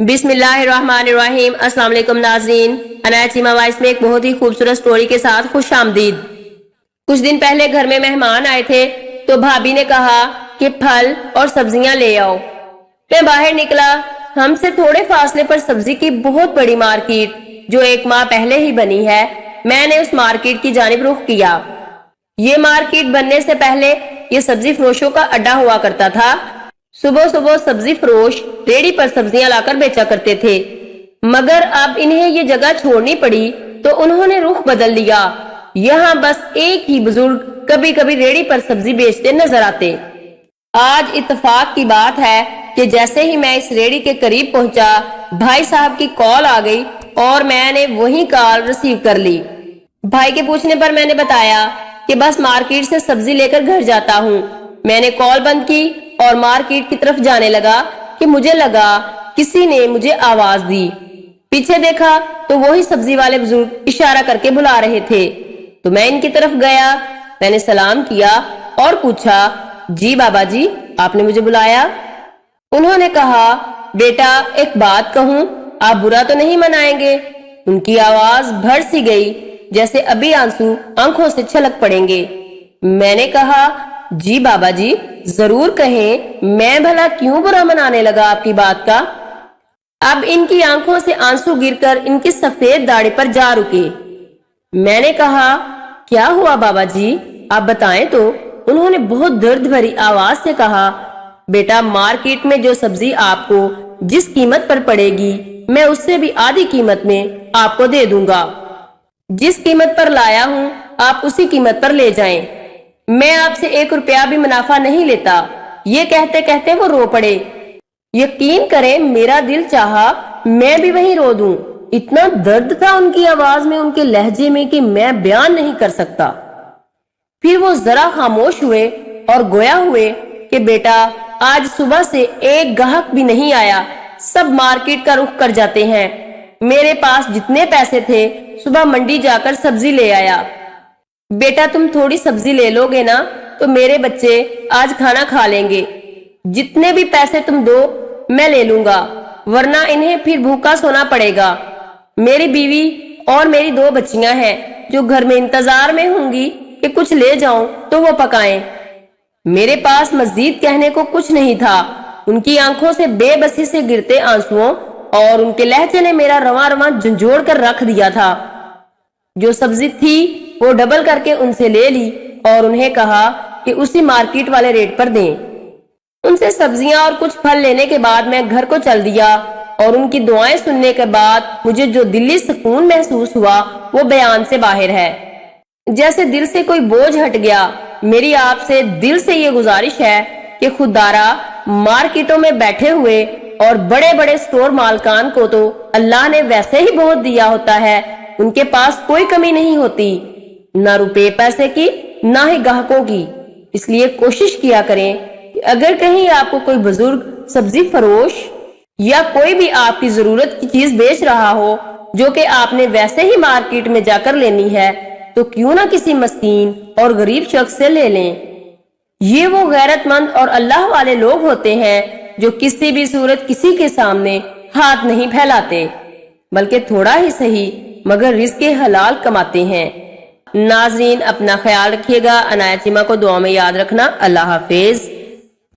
बिस्मिल्लाहिर्रहमानिर्रहीम। अस्सलाम वालेकुम नाजरीन, अनाया चीमा वॉइस में एक बहुत ही खूबसूरत स्टोरी के साथ खुश आमदीद। कुछ दिन पहले घर में मेहमान आए थे तो भाभी ने कहा कि फल और सब्जियां ले आओ। मैं बाहर निकला। हमसे थोड़े फासले पर सब्जी की बहुत बड़ी मार्केट जो एक माह पहले ही बनी है, मैंने उस मार्केट की जानिब रुख किया। ये मार्केट बनने से पहले ये सब्जी फरोशों का अड्डा हुआ करता था। सुबह सुबह सब्जी फरोश रेडी पर सब्जियां लाकर बेचा करते थे, मगर अब इन्हें ये जगह छोड़नी पड़ी तो उन्होंने रुख बदल लिया। यहाँ बस एक ही बुजुर्ग कभी कभी रेडी पर सब्जी बेचते नजर आते। आज इत्तेफाक की बात है कि जैसे ही मैं इस रेडी के करीब पहुंचा, भाई साहब की कॉल आ गई और मैंने वही कॉल रिसीव कर ली। भाई के पूछने पर मैंने बताया कि बस मार्केट से सब्जी लेकर घर जाता हूँ। मैंने कॉल बंद की और मार्केट की तरफ जाने लगा कि मुझे लगा किसी ने मुझे आवाज दी। पीछे देखा तो वही सब्जी वाले बुजुर्ग इशारा करके बुला रहे थे, तो मैं इनकी तरफ गया। मैंने सलाम किया और पूछा, जी बाबा जी, आपने मुझे बुलाया? उन्होंने कहा, बेटा एक बात कहूँ, आप बुरा तो नहीं मनाएंगे? उनकी आवाज भर सी गई जैसे अभी आंसू आंखों से छलक पड़ेंगे। मैंने कहा, जी बाबा जी जरूर कहें, मैं भला क्यों बुरा मनाने लगा आपकी बात का? अब इनकी आंखों से आंसू गिरकर इनकी सफेद दाढ़ी पर जा रुके। मैंने कहा, क्या हुआ बाबा जी, आप बताएं तो। उन्होंने बहुत दर्द भरी आवाज से कहा, बेटा मार्केट में जो सब्जी आपको जिस कीमत पर पड़ेगी, मैं उससे भी आधी कीमत में आपको दे दूंगा। जिस कीमत पर लाया हूँ आप उसी कीमत पर ले जाएं। मैं आपसे 1 रुपया भी मुनाफा नहीं लेता। ये कहते कहते वो रो पड़े। यकीन करें मेरा दिल चाहा मैं भी वहीं रो दूं। इतना दर्द था उनकी आवाज में, उनके लहजे में, कि मैं बयान नहीं कर सकता। फिर वो जरा खामोश हुए और गोया हुए कि बेटा आज सुबह से एक गाहक भी नहीं आया, सब मार्केट का रुख कर जाते हैं। मेरे पास जितने पैसे थे सुबह मंडी जाकर सब्जी ले आया। बेटा तुम थोड़ी सब्जी ले लोगे ना तो मेरे बच्चे आज खाना खा लेंगे। जितने भी पैसे तुम दो मैं ले लूंगा, वरना इन्हें फिर भूखा सोना पड़ेगा। मेरी बीवी और मेरी 2 बच्चियां हैं जो घर में इंतजार में होंगी कि कुछ ले जाऊं तो वो पकाएं। मेरे पास मजीद कहने को कुछ नहीं था। उनकी आंखों से बेबसी से गिरते आंसुओं और उनके लहजे ने मेरा रवां रवां झंझोड़ कर रख दिया था। जो सब्जी थी वो डबल करके उनसे ले ली और उन्हें कहा कि उसी मार्केट वाले रेट पर दें। उनसे सब्जियां और कुछ फल लेने के बाद मैं घर को चल दिया और उनकी दुआएं सुनने के बाद मुझे जो दिली सुकून महसूस हुआ वो बयान से बाहर है। जैसे दिल से कोई बोझ हट गया। मेरी आपसे दिल से ये गुजारिश है कि खुदारा मार्केटों में बैठे हुए और बड़े बड़े स्टोर मालकान को तो अल्लाह ने वैसे ही बहुत दिया होता है, उनके पास कोई कमी नहीं होती, ना रुपए पैसे की ना ही ग्राहकों की। इसलिए कोशिश किया करें कि अगर कहीं आपको कोई बुजुर्ग सब्जी फरोश या कोई भी आपकी जरूरत की चीज बेच रहा हो जो कि आपने वैसे ही मार्केट में जाकर लेनी है, तो क्यों ना किसी मस्कीन और गरीब शख्स से ले लें। ये वो गैरतमंद और अल्लाह वाले लोग होते हैं जो किसी भी सूरत किसी के सामने हाथ नहीं फैलाते, बल्कि थोड़ा ही सही मगर रिज़्क़ हलाल कमाते हैं। नाजरीन अपना ख्याल रखिएगा। अनाया चीमा को दुआ में याद रखना। अल्लाह हाफिज।